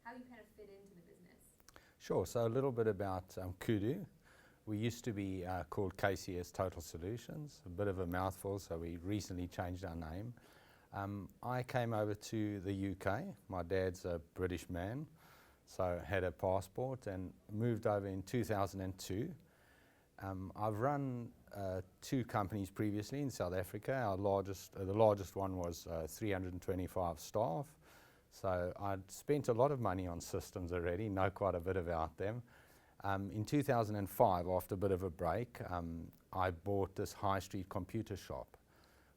how you kind of fit into the business. Sure. So a little bit about Kudu. We used to be called KCS Total Solutions, a bit of a mouthful, so we recently changed our name. I came over to the UK. My dad's a British man, so had a passport and moved over in 2002. I've run 2 companies previously in South Africa. The largest one was 325 staff. So I'd spent a lot of money on systems already, know quite a bit about them. In 2005, after a bit of a break, I bought this high street computer shop,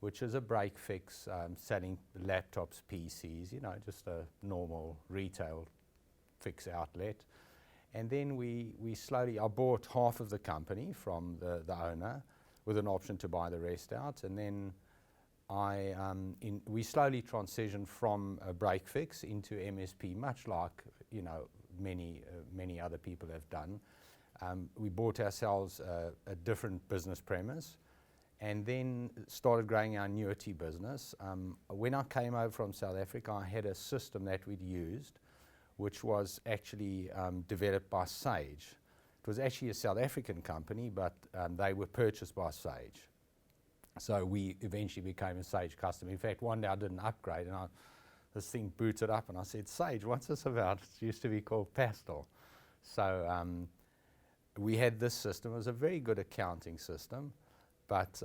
which is a break fix, selling laptops, PCs, just a normal retail fix outlet. And then I bought half of the company from the owner with an option to buy the rest out. And then we slowly transitioned from a break fix into MSP, much like many other people have done. We bought ourselves a different business premise, and then started growing our annuity business. When I came over from South Africa, I had a system that we'd used, which was actually developed by Sage. It was actually a South African company, but they were purchased by Sage. So we eventually became a Sage customer. In fact, one day I did an upgrade and this thing booted up and I said, Sage, what's this about? It used to be called Pastel. So we had this system. It was a very good accounting system, but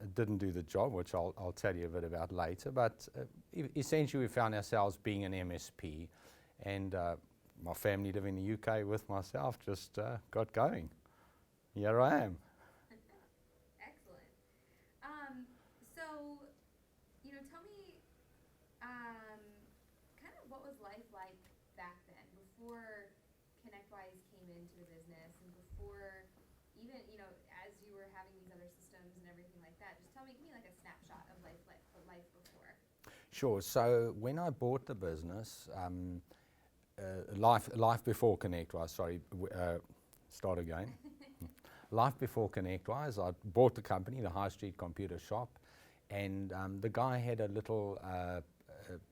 it didn't do the job, which I'll tell you a bit about later. But essentially we found ourselves being an MSP, and my family living in the UK with myself just got going. Here I am. Tell me kind of what was life like back then, before ConnectWise came into the business, and before even, as you were having these other systems and everything like that. Just give me like a snapshot of life before. Sure. So when I bought the business, life before ConnectWise, start again. Life before ConnectWise, I bought the company, the high street computer shop, and the guy had a little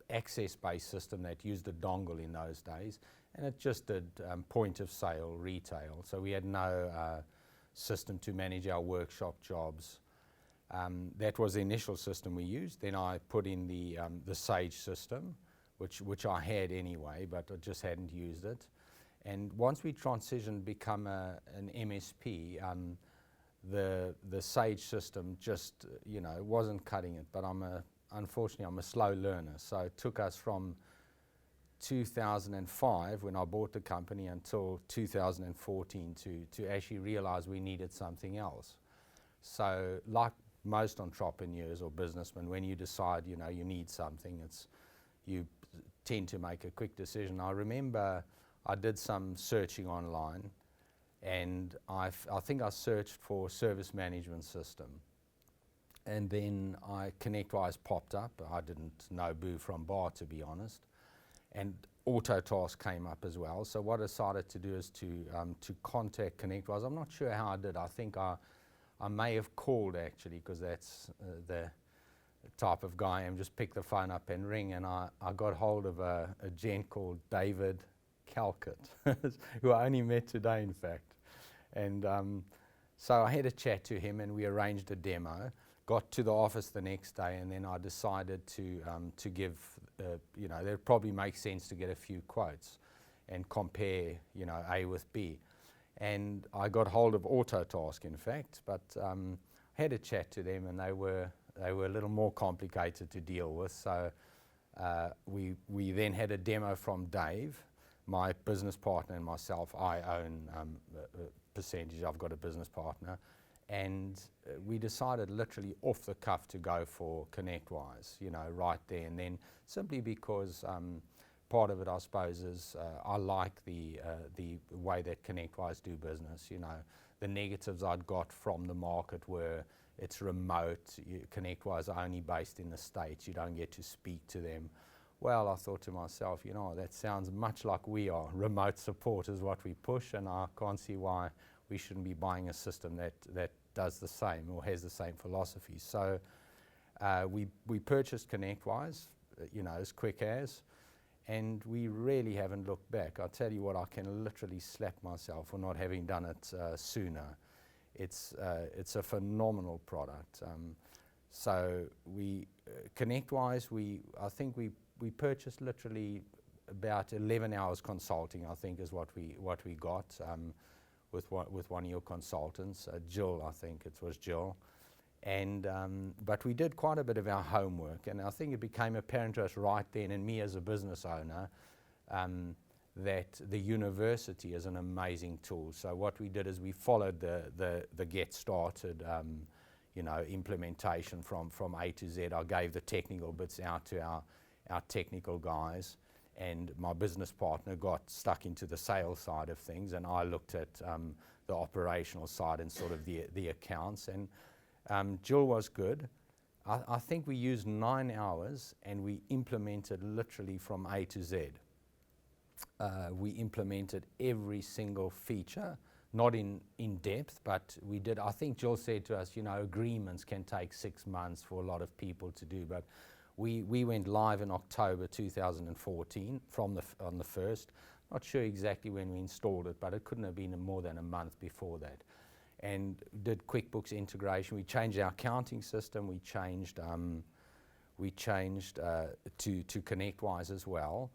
access-based system that used a dongle in those days, and it just did point of sale retail. So we had no system to manage our workshop jobs. That was the initial system we used. Then I put in the Sage system, which I had anyway, but I just hadn't used it. And once we transitioned, become an MSP, the Sage system just wasn't cutting it. But unfortunately I'm a slow learner, so it took us from 2005 when I bought the company until 2014 to actually realize we needed something else. So like most entrepreneurs or businessmen, when you decide you need something, you tend to make a quick decision. I remember I did some searching online, and I think I searched for service management system, and then ConnectWise popped up. I didn't know boo from bar, to be honest, and Autotask came up as well. So what I decided to do is to contact ConnectWise. I'm not sure how I did. I think I may have called, actually, because that's the type of guy I am. Just pick the phone up and ring, and I got hold of a gent called David Calcutt, who I only met today, in fact. And so I had a chat to him, and we arranged a demo. Got to the office the next day, and then I decided to give, it probably makes sense to get a few quotes and compare, A with B. And I got hold of Autotask, in fact, but had a chat to them, and they were a little more complicated to deal with. So we then had a demo from Dave, my business partner, and myself. I own a percentage. I've got a business partner. And we decided literally off the cuff to go for ConnectWise, right there and then, simply because part of it, I suppose, is I like the way that ConnectWise do business. The negatives I'd got from the market were it's remote. ConnectWise are only based in the States. You don't get to speak to them. Well, I thought to myself, that sounds much like we are. Remote support is what we push, and I can't see why we shouldn't be buying a system that does the same or has the same philosophy. So we purchased ConnectWise, as quick as, and we really haven't looked back. I'll tell you what, I can literally slap myself for not having done it sooner. It's a phenomenal product. So we, ConnectWise, I think we purchased literally about 11 hours consulting, I think is what we got with one of your consultants, Jill, I think it was Jill. And but we did quite a bit of our homework, and I think it became apparent to us right then, and me as a business owner, that the university is an amazing tool. So what we did is we followed the get started, implementation from A to Z. I gave the technical bits out to our technical guys, and my business partner got stuck into the sales side of things, and I looked at the operational side and sort of the accounts. And Jill was good. I think we used 9 hours, and we implemented literally from A to Z. We implemented every single feature, not in depth, but we did. I think Jill said to us, agreements can take 6 months for a lot of people to do, but we went live in October 2014 on the 1st. Not sure exactly when we installed it, but it couldn't have been more than a month before that. And did QuickBooks integration. We changed our accounting system. We changed to ConnectWise as well.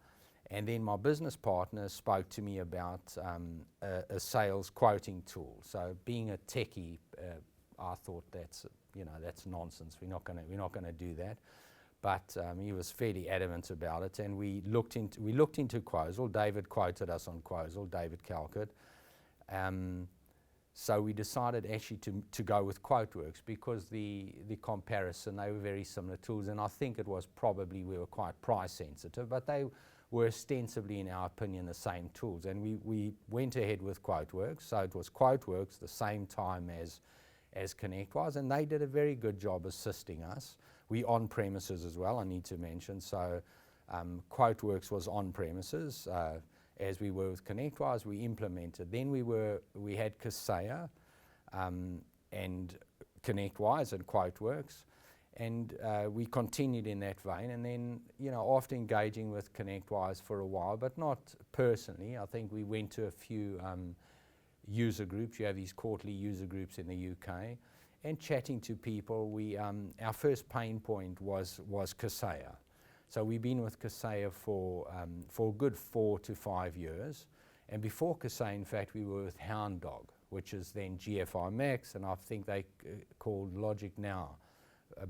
And then my business partner spoke to me about a sales quoting tool. So being a techie, I thought that's nonsense. We're not going to do that. But he was fairly adamant about it, and we looked into Quozal. David quoted us on Quozal, David Calcutt. So we decided actually to go with QuoteWorks because the comparison, they were very similar tools, and I think it was probably we were quite price sensitive, but they were ostensibly, in our opinion, the same tools. And we went ahead with QuoteWorks. So it was QuoteWorks the same time as ConnectWise, and they did a very good job assisting us. We on-premises as well, I need to mention. So QuoteWorks was on-premises, as we were with ConnectWise. We implemented. Then we had Kaseya and ConnectWise and QuoteWorks, and we continued in that vein. And then, after engaging with ConnectWise for a while, but not personally, I think we went to a few user groups. You have these quarterly user groups in the UK. And chatting to people, our first pain point was Kaseya. So we've been with Kaseya for a good 4 to 5 years. And before Kaseya, in fact, we were with Hound Dog, which is then GFI Max, and I think they called Logic Now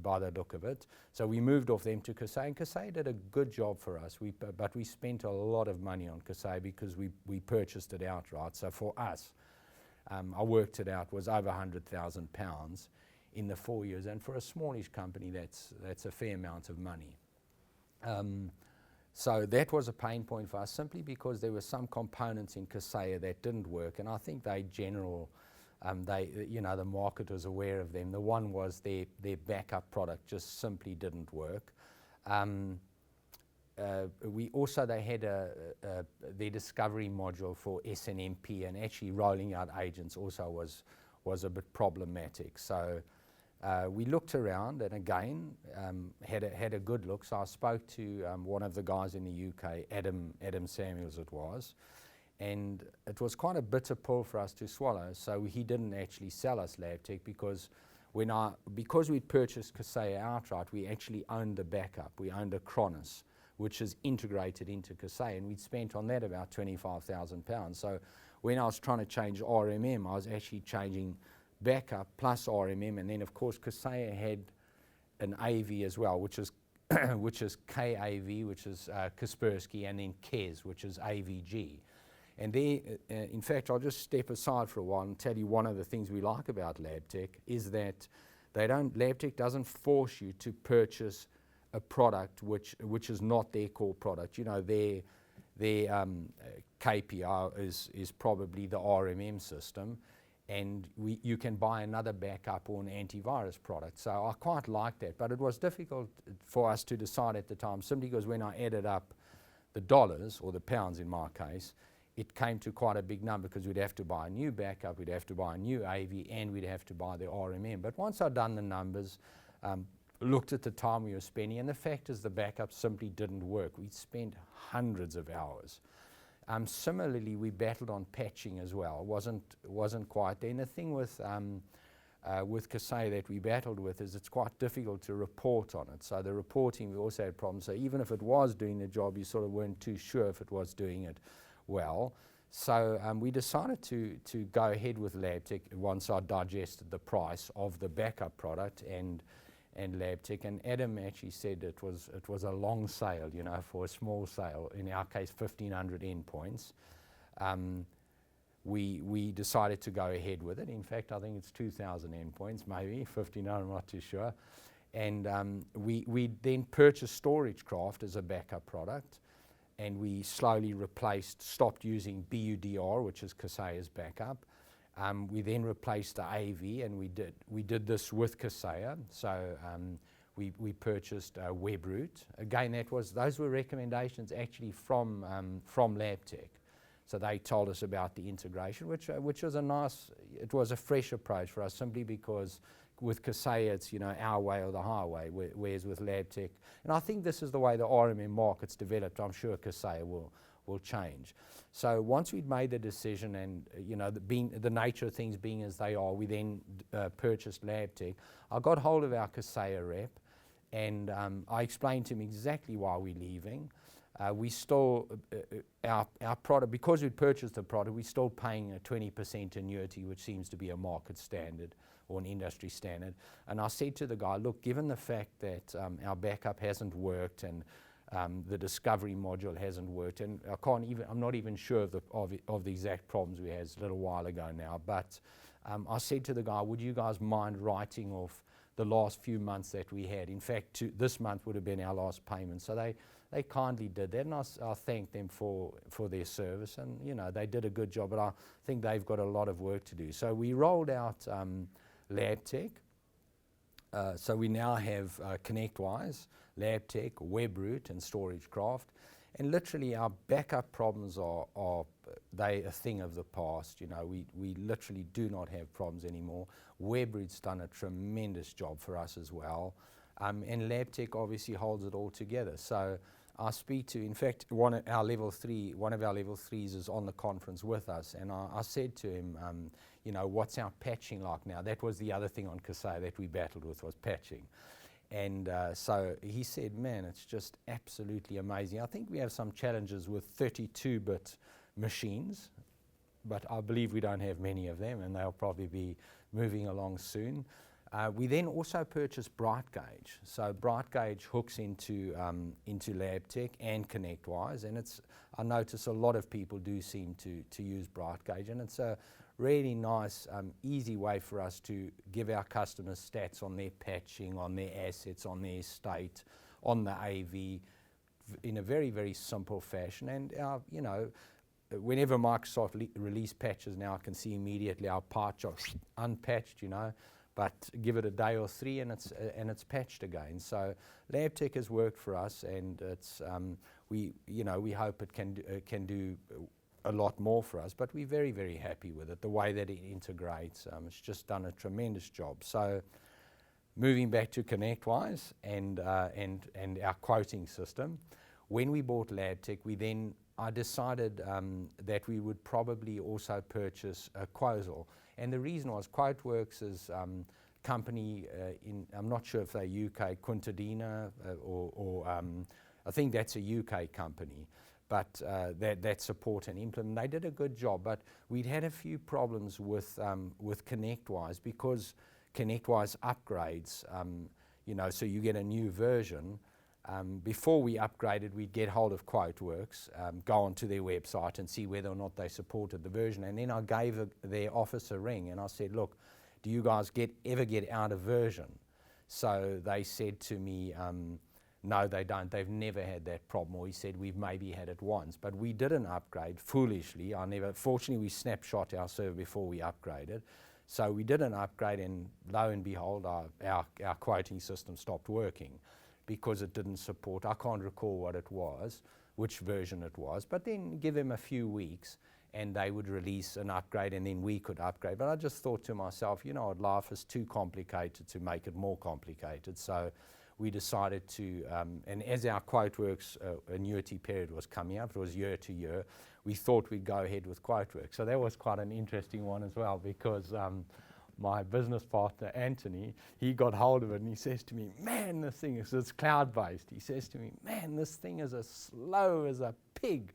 by the look of it. So we moved off them to Kaseya, and Kaseya did a good job for us. But we spent a lot of money on Kaseya because we purchased it outright. So for us, I worked it out, was over £100,000 in the 4 years, and for a smallish company, that's a fair amount of money. So that was a pain point for us, simply because there were some components in Kaseya that didn't work, and I think the market was aware of them. The one was their backup product just simply didn't work. They had their discovery module for SNMP, and actually rolling out agents also was a bit problematic. So we looked around, and again had a good look. So I spoke to one of the guys in the UK, Adam Samuels it was, and it was quite a bitter pill for us to swallow. So he didn't actually sell us LabTech because we'd purchased Kaseya outright, we actually owned the backup. We owned Acronis, which is integrated into Kaseya, and we'd spent on that about £25,000. So when I was trying to change RMM, I was actually changing backup plus RMM, and then of course Kaseya had an AV as well, which is KAV, which is Kaspersky, and then KES, which is AVG. And there, in fact, I'll just step aside for a while and tell you one of the things we like about LabTech is that LabTech doesn't force you to purchase a product which is not their core product. Their KPI is probably the RMM system, and you can buy another backup or an antivirus product. So I quite like that, but it was difficult for us to decide at the time, simply because when I added up the dollars, or the pounds in my case, it came to quite a big number, because we'd have to buy a new backup, we'd have to buy a new AV, and we'd have to buy the RMM. But once I'd done the numbers, looked at the time we were spending, and the fact is the backup simply didn't work. We spent hundreds of hours. Similarly, we battled on patching as well. Wasn't quite there. And the thing with Kaseya that we battled with is it's quite difficult to report on it. So the reporting, we also had problems. So even if it was doing the job, you sort of weren't too sure if it was doing it well. So we decided to go ahead with LabTech once I digested the price of the backup product and LabTech. And Adam actually said it was a long sale, you know, for a small sale. In our case, 1,500 endpoints. We decided to go ahead with it. In fact, I think it's 2,000 endpoints, maybe 1,500. I'm not too sure. And we then purchased StorageCraft as a backup product. And we slowly stopped using BUDR, which is Kaseya's backup. We then replaced the AV, and we did this with Kaseya. So we purchased WebRoot. Again, those were recommendations actually from LabTech. So they told us about the integration, which was it was a fresh approach for us, simply because with Kaseya, it's, you know, our way or the highway, whereas with LabTech, and I think this is the way the RMM market's developed. I'm sure Kaseya will change. So once we'd made the decision, and you know, the nature of things being as they are, we then purchased LabTech. I got hold of our Kaseya rep, and I explained to him exactly why we're leaving. We still, our product, because we'd purchased the product, we're still paying a 20% annuity, which seems to be a market standard or an industry standard. And I said to the guy, look, given the fact that our backup hasn't worked and the discovery module hasn't worked, and I'm not even sure of the exact problems we had a little while ago now, but I said to the guy, would you guys mind writing off the last few months that we had? In fact, this month would have been our last payment. So they kindly did that, and I thanked them for their service, and you know, they did a good job, but I think they've got a lot of work to do. So we rolled out LabTech. So we now have ConnectWise, LabTech, WebRoot, and StorageCraft. And literally our backup problems are they a thing of the past. You know, we literally do not have problems anymore. WebRoot's done a tremendous job for us as well. And LabTech obviously holds it all together. So I speak to, in fact, one of our level threes is on the conference with us, and I said to him, you know, what's our patching like now? That was the other thing on Kaseya that we battled with, was patching. And so he said, man, it's just absolutely amazing. I think we have some challenges with 32-bit machines, but I believe we don't have many of them, and they'll probably be moving along soon. We then also purchased BrightGauge. So BrightGauge hooks into LabTech and ConnectWise, and I notice a lot of people do seem to use BrightGauge, and it's a really nice, easy way for us to give our customers stats on their patching, on their assets, on their estate, on the AV, in a very, very simple fashion. And you know, whenever Microsoft release patches now, I can see immediately our pie chart unpatched, you know. But give it a day or three, and it's patched again. So LabTech has worked for us, and it's we hope it can do a lot more for us. But we're very, very happy with it. The way that it integrates, it's just done a tremendous job. So moving back to ConnectWise and our quoting system, when we bought LabTech, I decided that we would probably also purchase Quasal. And the reason was QuoteWorks is company I'm not sure if they're UK, Quintadina, or I think that's a UK company, but that support and implement. They did a good job, but we'd had a few problems with ConnectWise, because ConnectWise upgrades, you know, so you get a new version. Before we upgraded, we'd get hold of QuoteWorks, go onto their website and see whether or not they supported the version. And then I gave their office a ring, and I said, look, do you guys ever get out of version? So they said to me, no, they don't. They've never had that problem. Or he said, we've maybe had it once. But we didn't upgrade, foolishly. Fortunately, we snapshot our server before we upgraded. So we didn't upgrade, and lo and behold, our quoting system stopped working, because it didn't support, I can't recall what it was, which version it was, but then give them a few weeks, and they would release an upgrade, and then we could upgrade. But I just thought to myself, life is too complicated to make it more complicated. So we decided to, and as our QuoteWorks annuity period was coming up, it was year to year, we thought we'd go ahead with QuoteWorks. So that was quite an interesting one as well, because my business partner, Anthony, he got hold of it and he says to me, man, this thing is, it's cloud-based. He says to me, man, this thing is as slow as a pig.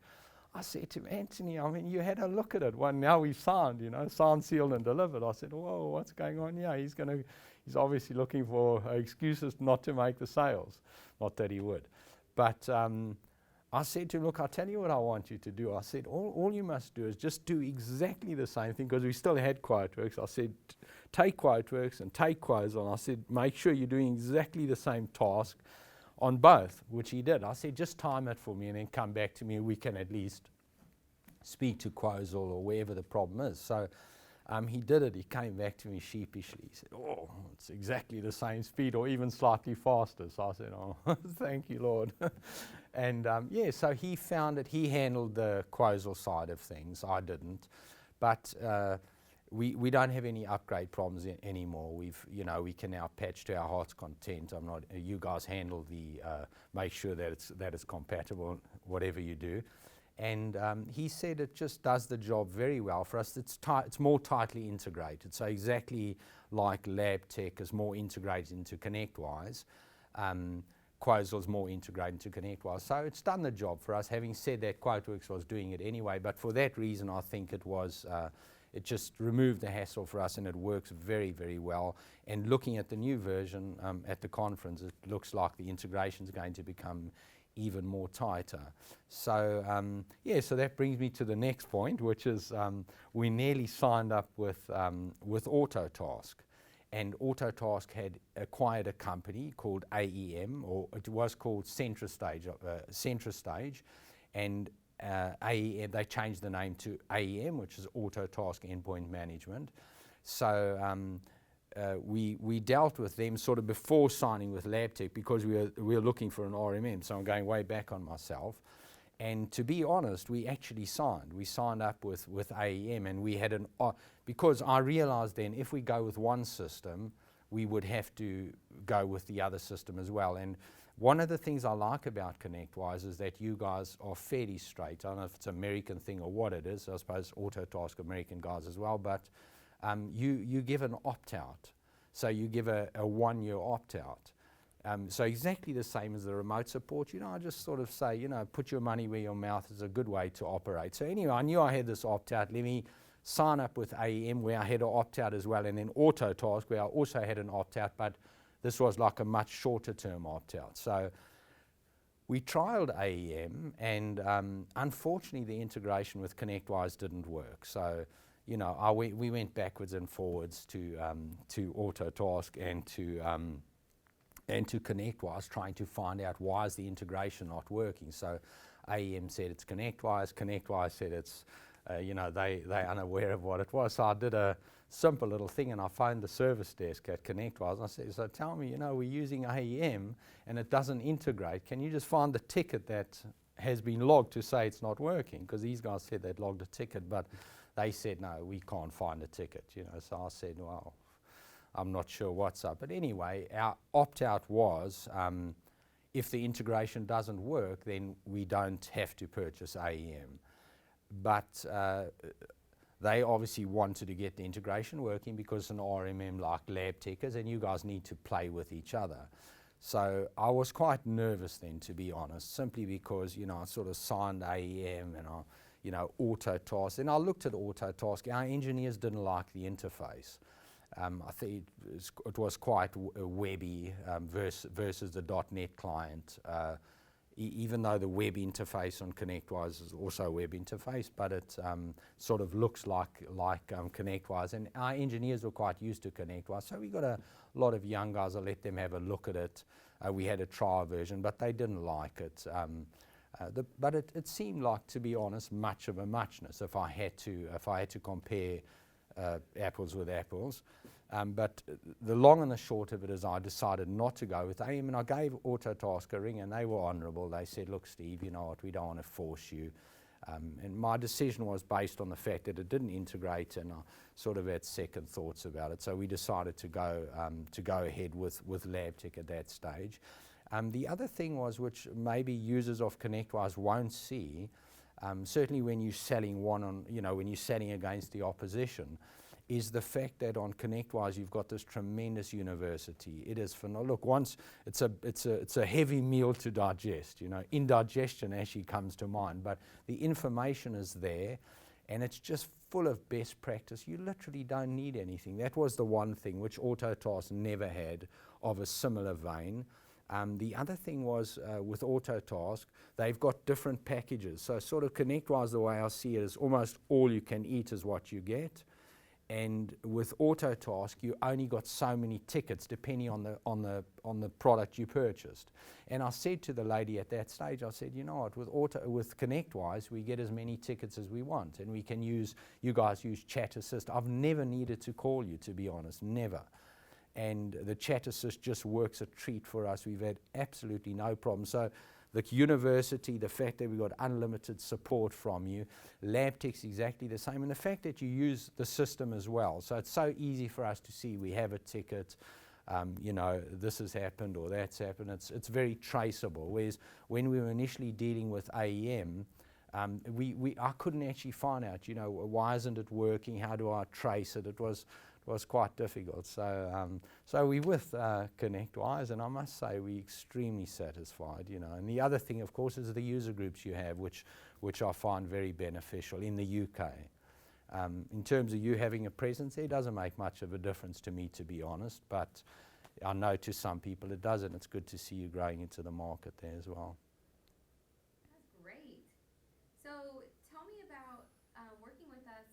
I said to him, Anthony, I mean, you had a look at it. Well, now we've signed, signed, sealed, and delivered. I said, whoa, what's going on here? He's obviously looking for excuses not to make the sales. Not that he would. But I said to him, look, I'll tell you what I want you to do. I said, all you must do is just do exactly the same thing, because we still had QuoteWorks. I said, take QuoteWorks and take Quozon. I said, make sure you're doing exactly the same task on both, which he did. I said, just time it for me and then come back to me. We can at least speak to Quozon or wherever the problem is. So he did it. He came back to me sheepishly. He said, oh, it's exactly the same speed or even slightly faster. So I said, oh, thank you, Lord. And so he found it. He handled the Quozon side of things. I didn't. But we don't have any upgrade problems anymore. We can now patch to our heart's content. You guys handle the make sure that it's compatible, whatever you do. And he said it just does the job very well for us. It's more tightly integrated. So exactly like LabTech is more integrated into ConnectWise, Quozon is more integrated into ConnectWise. So it's done the job for us. Having said that, QuoteWorks was doing it anyway. But for that reason, I think it was. It just removed the hassle for us, and it works very, very well. And looking at the new version at the conference, it looks like the integration is going to become even more tighter. So so that brings me to the next point, which is we nearly signed up with Autotask. And Autotask had acquired a company called AEM, or it was called Centrastage, and AEM, they changed the name to AEM, which is Autotask Endpoint Management. So we dealt with them sort of before signing with LabTech, because we were looking for an RMM. So I'm going way back on myself. And to be honest, we actually signed. We signed up with AEM, and we had because I realized then if we go with one system, we would have to go with the other system as well. And one of the things I like about ConnectWise is that you guys are fairly straight. I don't know if it's an American thing or what it is. I suppose Autotask American guys as well. But you give an opt-out. So you give a 1-year opt-out. So exactly the same as the remote support. I just sort of say, put your money where your mouth is a good way to operate. So anyway, I knew I had this opt-out. Let me sign up with AEM, where I had an opt-out as well, and then Autotask, where I also had an opt-out, but this was like a much shorter term opt-out. So we trialed AEM, and unfortunately the integration with ConnectWise didn't work. So we went backwards and forwards to Autotask and to ConnectWise, trying to find out why is the integration not working. So AEM said it's ConnectWise. ConnectWise said it's they're unaware of what it was. So I did a simple little thing, and I phoned the service desk at ConnectWise, and I said, so tell me, we're using AEM and it doesn't integrate. Can you just find the ticket that has been logged to say it's not working? Because these guys said they'd logged a ticket, but they said, no, we can't find a ticket. So I said, well, I'm not sure what's up. But anyway, our opt-out was, if the integration doesn't work, then we don't have to purchase AEM. But they obviously wanted to get the integration working, because it's an RMM like LabTech is, and you guys need to play with each other. So I was quite nervous then, to be honest, simply because, I sort of signed AEM and Autotask. And I looked at Autotask. Our engineers didn't like the interface. I think it was quite webby versus the .NET client. Even though the web interface on ConnectWise is also a web interface, but it sort of looks like ConnectWise. And our engineers were quite used to ConnectWise, so we got a lot of young guys. I let them have a look at it. We had a trial version, but they didn't like it. But it seemed like, to be honest, much of a muchness if I had to compare apples with apples. But the long and the short of it is I decided not to go with AEM, and I gave Autotask a ring, and they were honourable. They said, look, Steve, you know what, we don't want to force you. And my decision was based on the fact that it didn't integrate, and I sort of had second thoughts about it. So we decided to go ahead with LabTech at that stage. The other thing was, which maybe users of ConnectWise won't see, certainly when you're selling when you're selling against the opposition, is the fact that on ConnectWise you've got this tremendous university. It is phenomenal. Look, once it's a heavy meal to digest. Indigestion actually comes to mind, but the information is there, and it's just full of best practice. You literally don't need anything. That was the one thing which Autotask never had of a similar vein. The other thing was with Autotask, they've got different packages. So sort of ConnectWise, the way I see it, is almost all you can eat is what you get. And with Autotask, you only got so many tickets depending on the product you purchased. And I said to the lady at that stage, I said, you know what, with ConnectWise, we get as many tickets as we want, and we can you guys use Chat Assist. I've never needed to call you, to be honest, never. And the Chat Assist just works a treat for us. We've had absolutely no problem. So the university, the fact that we've got unlimited support from you, LabTech's exactly the same, and the fact that you use the system as well. So it's so easy for us to see we have a ticket, this has happened or that's happened. It's very traceable. Whereas when we were initially dealing with AEM, I couldn't actually find out, why isn't it working? How do I trace it? It was quite difficult. So we with ConnectWise, and I must say we're extremely satisfied. And the other thing, of course, is the user groups you have, which I find very beneficial in the UK. In terms of you having a presence there, it doesn't make much of a difference to me, to be honest, but I know to some people it does, and it's good to see you growing into the market there as well. That's great. So tell me about working with us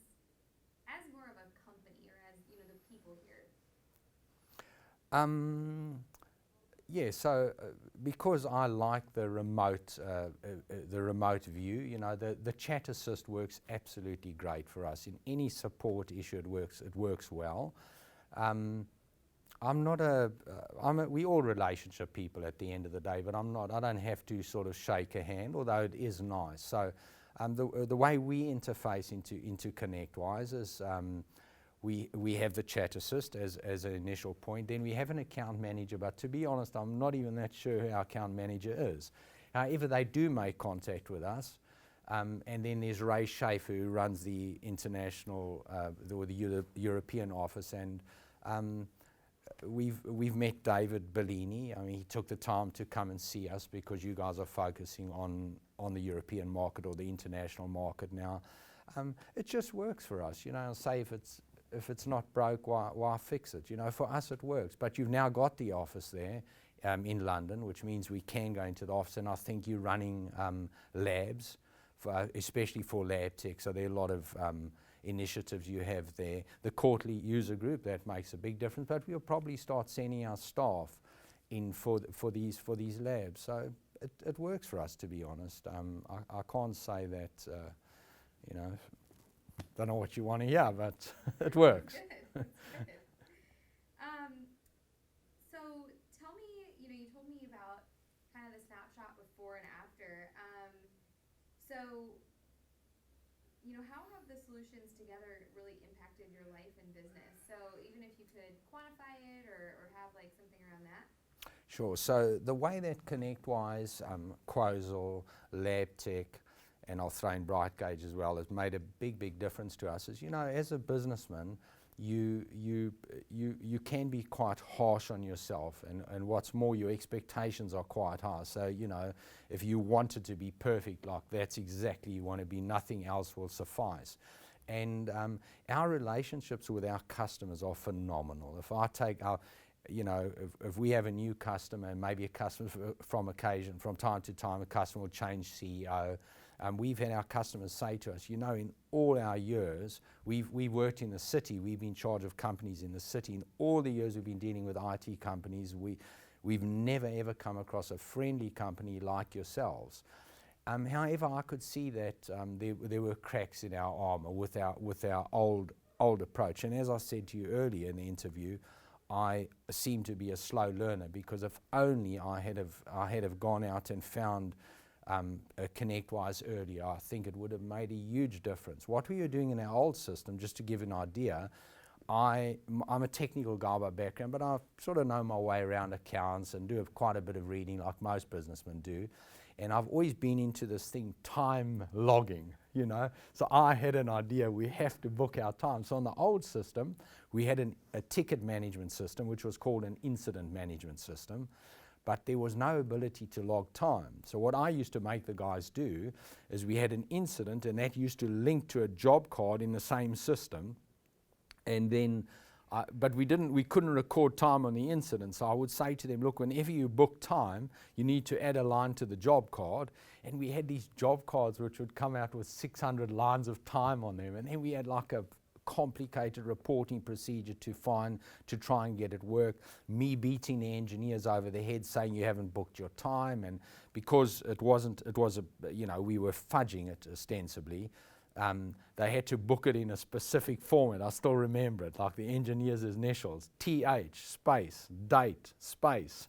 as more of a company, or as the people here. Yeah, so because I like the remote view, the Chat Assist works absolutely great for us. In any support issue, it works well. We all relationship people at the end of the day, but I don't have to sort of shake a hand, although it is nice. So the way we interface into ConnectWise is we have the Chat Assist as an initial point. Then we have an account manager, but to be honest, I'm not even that sure who our account manager is. However, they do make contact with us. And then there's Ray Schaefer, who runs the international or the European office, and we've met David Bellini. I mean, he took the time to come and see us because you guys are focusing on the European market or the international market now. It just works for us, Say if it's not broke, why fix it? For us it works. But you've now got the office there in London, which means we can go into the office, and I think you're running labs, especially for LabTech. So there are a lot of initiatives you have there. The quarterly user group, that makes a big difference, but we'll probably start sending our staff in for these labs. So it works for us, to be honest. I can't say that, don't know what you want to hear, but it works. Good. Good. So tell me, you told me about kind of the snapshot before and after. So, how have the solutions together really impacted your life and business? So even if you could quantify it or have something around that. Sure. So the way that ConnectWise, Quasar, LabTech, and I'll throw in BrightGauge as well, has made a big difference to us. Is as a businessman, you can be quite harsh on yourself, and what's more, your expectations are quite high. So if you wanted to be perfect, that's exactly you want to be. Nothing else will suffice. And our relationships with our customers are phenomenal. If I take our if we have a new customer, and maybe a customer from time to time, a customer will change CEO. We've had our customers say to us, in all our years, we've worked in the city, we've been in charge of companies in the city. In all the years we've been dealing with IT companies, we've never ever come across a friendly company like yourselves. However, I could see that there were cracks in our armour with our old approach. And as I said to you earlier in the interview, I seem to be a slow learner, because if only I had have gone out and found ConnectWise earlier, I think it would have made a huge difference. What we were doing in our old system, just to give you an idea, I'm a technical guy by background, but I sort of know my way around accounts and do have quite a bit of reading like most businessmen do. And I've always been into this thing, time logging, you know. So I had an idea, we have to book our time. So on the old system, we had a ticket management system, which was called an incident management system, but there was no ability to log time. So what I used to make the guys do is we had an incident, and that used to link to a job card in the same system. And then, but we couldn't record time on the incident. So I would say to them, look, whenever you book time, you need to add a line to the job card. And we had these job cards which would come out with 600 lines of time on them. And then we had like a complicated reporting procedure to try and get it work. Me beating the engineers over the head saying you haven't booked your time. And because we were fudging it ostensibly. They had to book it in a specific format. I still remember it, like the engineers' initials, TH, space, date, space,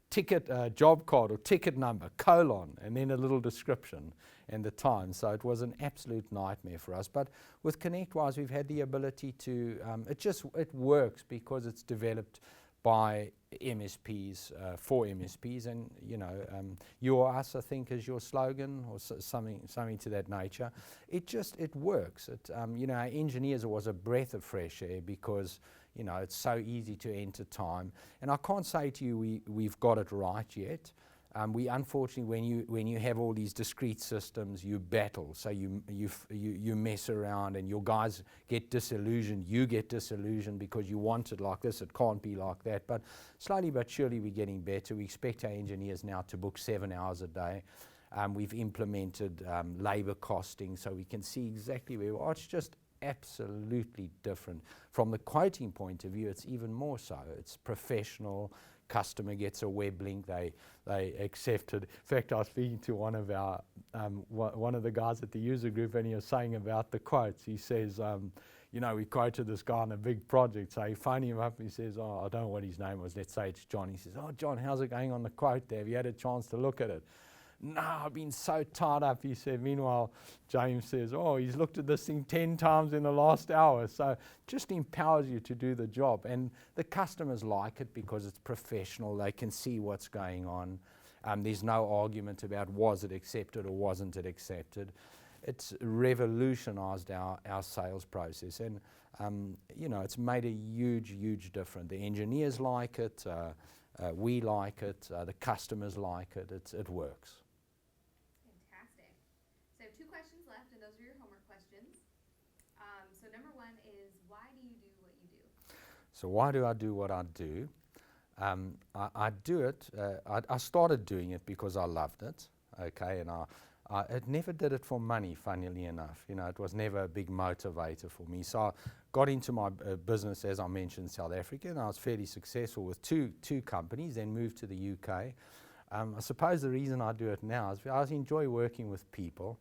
ticket, job card or ticket number, colon, and then a little description and the time. So it was an absolute nightmare for us. But with ConnectWise, we've had the ability to, it works because it's developed by MSPs, for MSPs, and you or us, I think, is your slogan, or something to that nature. It works. Our engineers, was a breath of fresh air because it's so easy to enter time. And I can't say to you we've got it right yet. We unfortunately, when you have all these discrete systems, you battle. So you mess around, and your guys get disillusioned. You get disillusioned because you want it like this. It can't be like that. But slowly but surely, we're getting better. We expect our engineers now to book 7 hours a day. We've implemented labor costing, so we can see exactly where we are. It's just absolutely different. From the quoting point of view, it's even more so. It's professional. Customer gets a web link, they accept it. In fact, I was speaking to one of the guys at the user group, and he was saying about the quotes. He says, we quoted this guy on a big project, so he phoned him up and he says, I don't know what his name was, let's say it's John. He says, John, how's it going on the quote there? Have you had a chance to look at it? No, I've been so tied up, he said. Meanwhile, James says, he's looked at this thing 10 times in the last hour. So just empowers you to do the job. And the customers like it because it's professional. They can see what's going on. There's no argument about was it accepted or wasn't it accepted. It's revolutionized our sales process. And, it's made a huge, huge difference. The engineers like it. We like it. The customers like it. It works. So 2 questions left, and those are your homework questions. So number 1 is, why do you do what you do? So why do I do what I do? I do it, I started doing it because I loved it, okay, and I never did it for money, funnily enough. It was never a big motivator for me. So I got into my business, as I mentioned, in South Africa, and I was fairly successful with two companies, then moved to the UK. I suppose the reason I do it now is I enjoy working with people.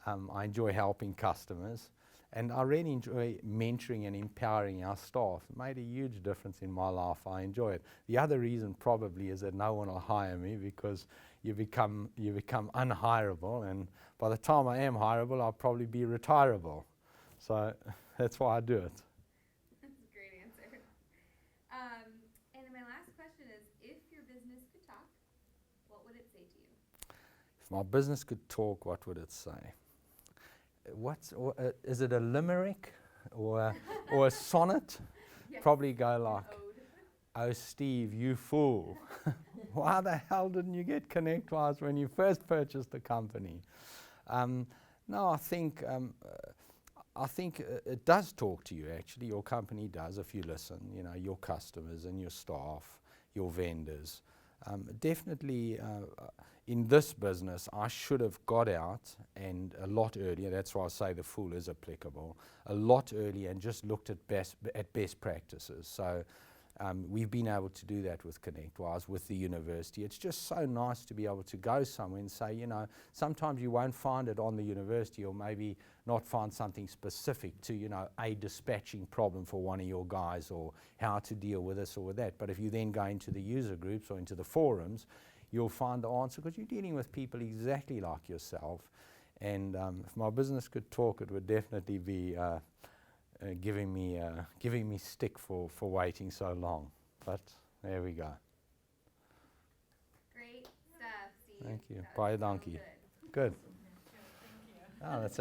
I enjoy helping customers, and I really enjoy mentoring and empowering our staff. It made a huge difference in my life. I enjoy it. The other reason probably is that no one will hire me because you become unhireable, and by the time I am hireable, I'll probably be retirable. So that's why I do it. That's a great answer. And my last question is, if your business could talk, what would it say to you? If my business could talk, what would it say? Is it a limerick or a sonnet? Yes. Probably go like, "Oh Steve, you fool! Why the hell didn't you get ConnectWise when you first purchased the company?" No, I think it does talk to you. Actually, your company does if you listen. Your customers and your staff, your vendors. Definitely. In this business, I should have got out and a lot earlier. That's why I say the fool is applicable. A lot earlier, and just looked at best practices. So we've been able to do that with ConnectWise, with the university. It's just so nice to be able to go somewhere and say, sometimes you won't find it on the university, or maybe not find something specific to, a dispatching problem for one of your guys, or how to deal with this or with that. But if you then go into the user groups or into the forums, you'll find the answer, because you're dealing with people exactly like yourself. And if my business could talk, it would definitely be giving me stick for waiting so long. But there we go. Great stuff, Steve. Thank you. That was Baie so dankie. good. Good. Oh, that's